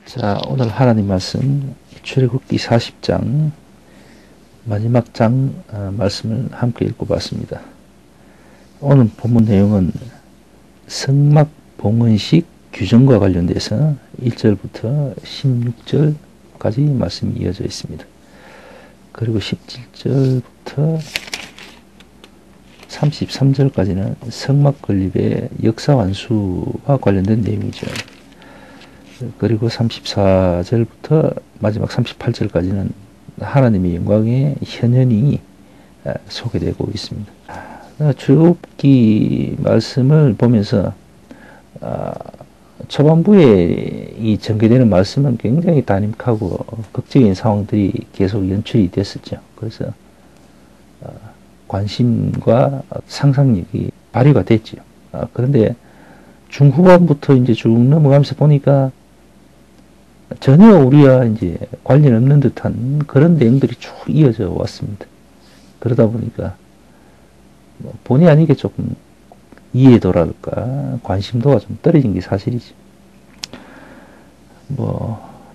자, 오늘 하나님 말씀 출애굽기 40장 마지막 장 말씀을 함께 읽어봤습니다. 오늘 본문 내용은 성막 봉헌식 규정과 관련돼서 1절부터 16절까지 말씀이 이어져 있습니다. 그리고 17절부터 33절까지는 성막 건립의 역사 완수와 관련된 내용이죠. 그리고 34절부터 마지막 38절까지는 하나님의 영광의 현현이 소개되고 있습니다. 출애굽기 말씀을 보면서 초반부에 이 전개되는 말씀은 굉장히 다림하고 극적인 상황들이 계속 연출이 됐었죠. 그래서 관심과 상상력이 발휘가 됐죠. 그런데 중후반부터 이제 쭉 넘어가면서 보니까 전혀 우리와 이제 관련 없는 듯한 그런 내용들이 쭉 이어져 왔습니다. 그러다 보니까 본의 아니게 조금 이해도랄까 관심도가 좀 떨어진 게 사실이죠.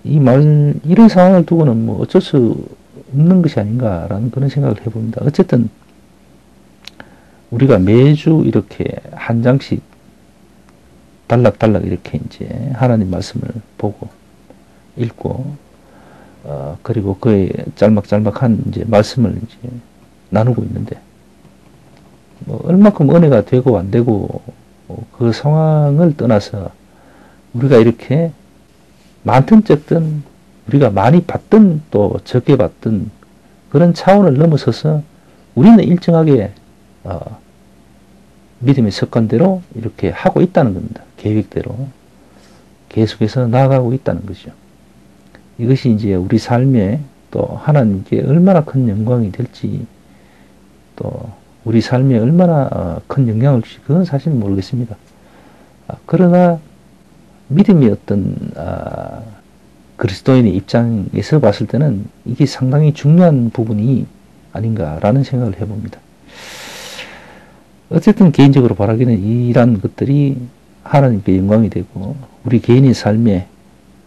이런 상황을 두고는 어쩔 수 없는 것이 아닌가라는 그런 생각을 해봅니다. 어쨌든 우리가 매주 이렇게 한 장씩 달락달락 이렇게 이제 하나님 말씀을 보고 읽고 그리고 그의 짤막짤막한 이제 말씀을 이제 나누고 있는데 얼마큼 은혜가 되고 안 되고 그 상황을 떠나서 우리가 이렇게 많든 적든 우리가 많이 받든 또 적게 받든 그런 차원을 넘어서서 우리는 일정하게 믿음의 습관대로 이렇게 하고 있다는 겁니다. 계획대로 계속해서 나아가고 있다는 것이죠. 이것이 이제 우리 삶에 또 하나님께 얼마나 큰 영광이 될지 또 우리 삶에 얼마나 큰 영향을 줄지 그건 사실 모르겠습니다. 그러나 믿음의 어떤 그리스도인의 입장에서 봤을 때는 이게 상당히 중요한 부분이 아닌가라는 생각을 해봅니다. 어쨌든 개인적으로 바라기는 이러한 것들이 하나님께 영광이 되고 우리 개인의 삶에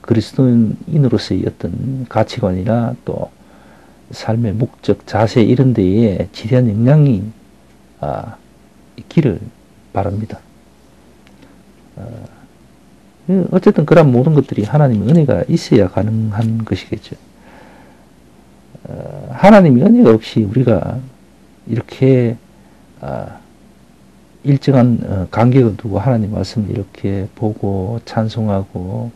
그리스도인으로서의 어떤 가치관이나 또 삶의 목적, 자세 이런 데에 지대한 영향이 있기를 바랍니다. 어쨌든 그런 모든 것들이 하나님의 은혜가 있어야 가능한 것이겠죠. 하나님의 은혜가 없이 우리가 이렇게 일정한 간격을 두고 하나님 말씀을 이렇게 보고 찬송하고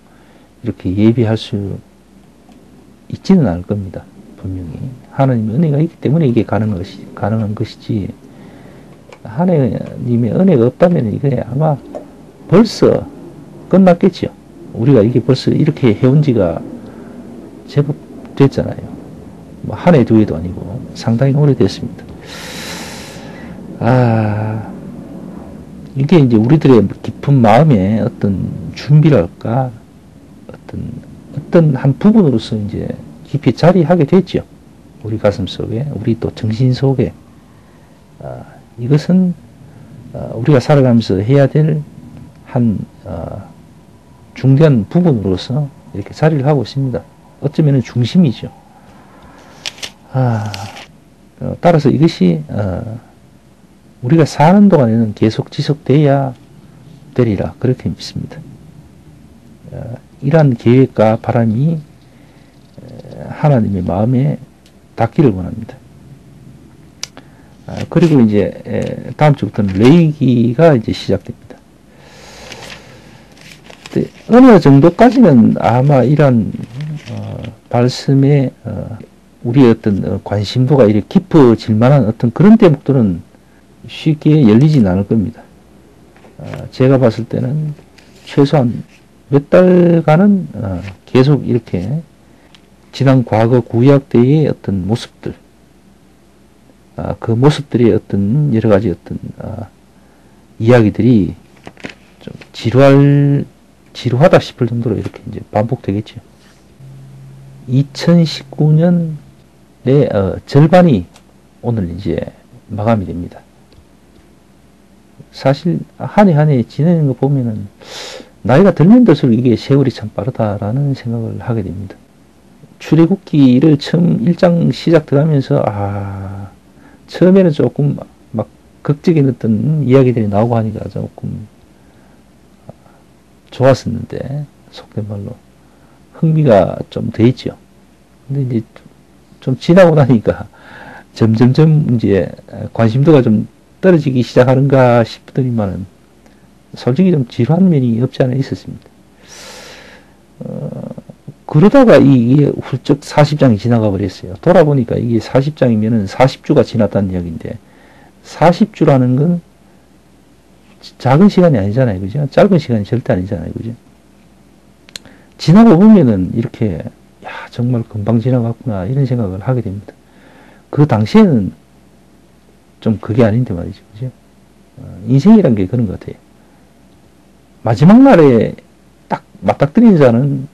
이렇게 예비할 수 있지는 않을 겁니다. 분명히 하나님의 은혜가 있기 때문에 이게 가능한 것이지 하나님의 은혜가 없다면 이게 아마 벌써 끝났겠죠. 우리가 이게 벌써 이렇게 해온 지가 제법 됐잖아요. 한 해, 두 해도 아니고 상당히 오래됐습니다. 이게 이제 우리들의 깊은 마음의 어떤 준비랄까, 어떤 한 부분으로서 이제 깊이 자리하게 됐죠. 우리 가슴 속에, 우리 또 정신 속에. 이것은 우리가 살아가면서 해야 될 한 중대한 부분으로서 이렇게 자리를 하고 있습니다. 어쩌면 중심이죠. 따라서 이것이 우리가 사는 동안에는 계속 지속돼야 되리라 그렇게 믿습니다. 이러한 계획과 바람이 하나님의 마음에 닿기를 원합니다. 그리고 이제 다음 주부터는 레위기가 이제 시작됩니다. 어느 정도까지는 아마 이러한 말씀에 우리의 어떤 관심도가 이렇게 깊어질 만한 어떤 그런 대목들은 쉽게 열리진 않을 겁니다. 제가 봤을 때는 최소한 몇 달간은 계속 이렇게 지난 과거 구약 때의 어떤 모습들, 그 모습들의 어떤 여러 가지 어떤 이야기들이 좀 지루하다 싶을 정도로 이렇게 이제 반복되겠죠. 2019년의 절반이 오늘 이제 마감이 됩니다. 사실 한 해 한 해 지내는 거 보면은 나이가 들면 들수록 이게 세월이 참 빠르다라는 생각을 하게 됩니다. 출애굽기를 처음 1장 시작 들어가면서 처음에는 조금 막 극적인 어떤 이야기들이 나오고 하니까 조금 좋았었는데, 속된 말로 흥미가 좀 돼 있죠. 근데 이제 좀 지나고 나니까 점점점 이제 관심도가 좀 떨어지기 시작하는가 싶더니만은 솔직히 좀 지루한 면이 없지 않아 있었습니다. 그러다가 이게 훌쩍 40장이 지나가 버렸어요. 돌아보니까 이게 40장이면은 40주가 지났다는 이야기인데, 40주라는 건 작은 시간이 아니잖아요. 그죠? 짧은 시간이 절대 아니잖아요. 그죠? 지나고 보면은 이렇게, 야, 정말 금방 지나갔구나, 이런 생각을 하게 됩니다. 그 당시에는 좀 그게 아닌데 말이죠. 그죠? 인생이란 게 그런 것 같아요. 마지막 날에 딱 맞닥뜨린 자는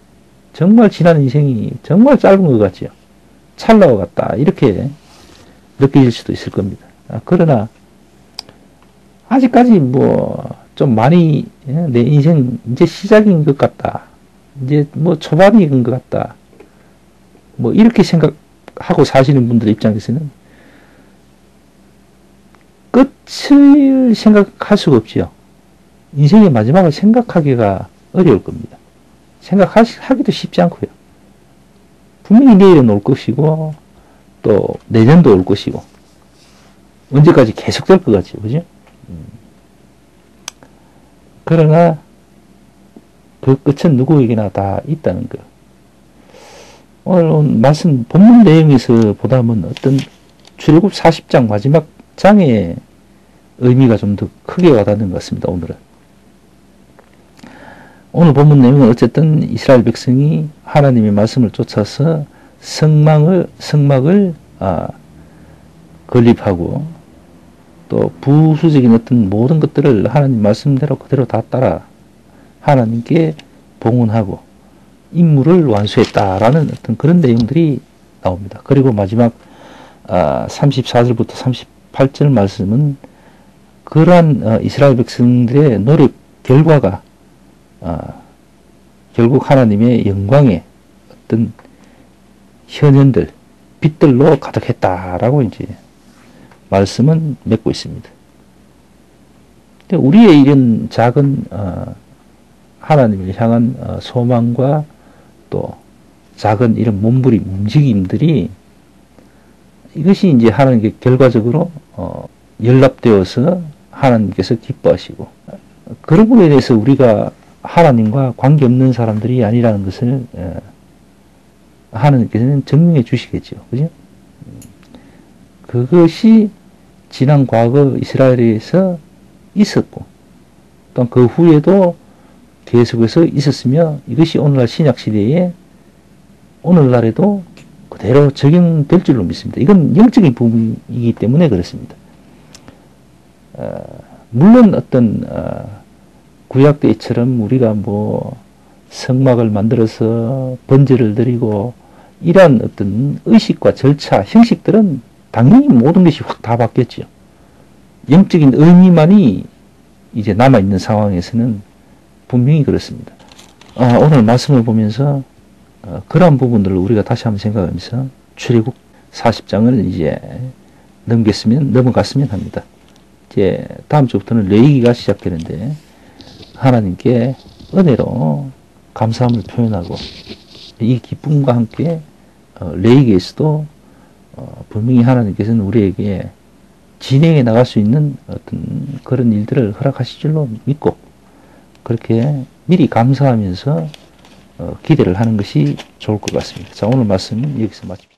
정말 지난 인생이 정말 짧은 것 같지요. 찰나와 같다. 이렇게 느껴질 수도 있을 겁니다. 그러나 아직까지 뭐 좀 많이 내 인생 이제 시작인 것 같다. 이제 뭐 초반인 것 같다. 뭐 이렇게 생각하고 사시는 분들 입장에서는 끝을 생각할 수가 없지요. 인생의 마지막을 생각하기가 어려울 겁니다. 생각하기도 쉽지 않고요. 분명히 내일은 올 것이고, 또 내년도 올 것이고, 언제까지 계속될 것 같죠. 그죠? 그러나 그 끝은 누구에게나 다 있다는 것. 오늘 말씀 본문 내용에서 보다면 어떤 출애굽 40장 마지막 장의 의미가 좀 더 크게 와닿는 것 같습니다. 오늘 본문 내용은 어쨌든 이스라엘 백성이 하나님의 말씀을 쫓아서 성막을 건립하고, 또 부수적인 어떤 모든 것들을 하나님 말씀대로 그대로 다 따라 하나님께 봉헌하고 임무를 완수했다라는 어떤 그런 내용들이 나옵니다. 그리고 마지막 34절부터 38절 말씀은 그러한 이스라엘 백성들의 노력 결과가 결국 하나님의 영광의 어떤 현현들, 빛들로 가득했다라고 이제 말씀은 맺고 있습니다. 우리의 이런 작은 하나님을 향한 소망과 또 작은 이런 몸부림, 움직임들이 이것이 이제 하나님께 결과적으로 연락되어서 하나님께서 기뻐하시고, 그런 부분에 대해서 우리가 하나님과 관계없는 사람들이 아니라는 것을 하나님께서는 증명해 주시겠죠. 그죠? 그것이 지난 과거 이스라엘에서 있었고, 또 그 후에도 계속해서 있었으며, 이것이 오늘날 신약시대에 오늘날에도 그대로 적용될 줄로 믿습니다. 이건 영적인 부분이기 때문에 그렇습니다. 물론 어떤 구약 때처럼 우리가 뭐 성막을 만들어서 번제를 드리고 이러한 어떤 의식과 절차, 형식들은 당연히 모든 것이 확 다 바뀌었죠. 영적인 의미만이 이제 남아있는 상황에서는 분명히 그렇습니다. 오늘 말씀을 보면서 그러한 부분들을 우리가 다시 한번 생각하면서 출애굽 40장을 이제 넘어갔으면 합니다. 이제 다음 주부터는 레위기가 시작되는데, 하나님께 은혜로 감사함을 표현하고 이 기쁨과 함께 레위기에서도 분명히 하나님께서는 우리에게 진행해 나갈 수 있는 어떤 그런 일들을 허락하실 줄로 믿고, 그렇게 미리 감사하면서 기대를 하는 것이 좋을 것 같습니다. 자, 오늘 말씀은 여기서 마칩니다.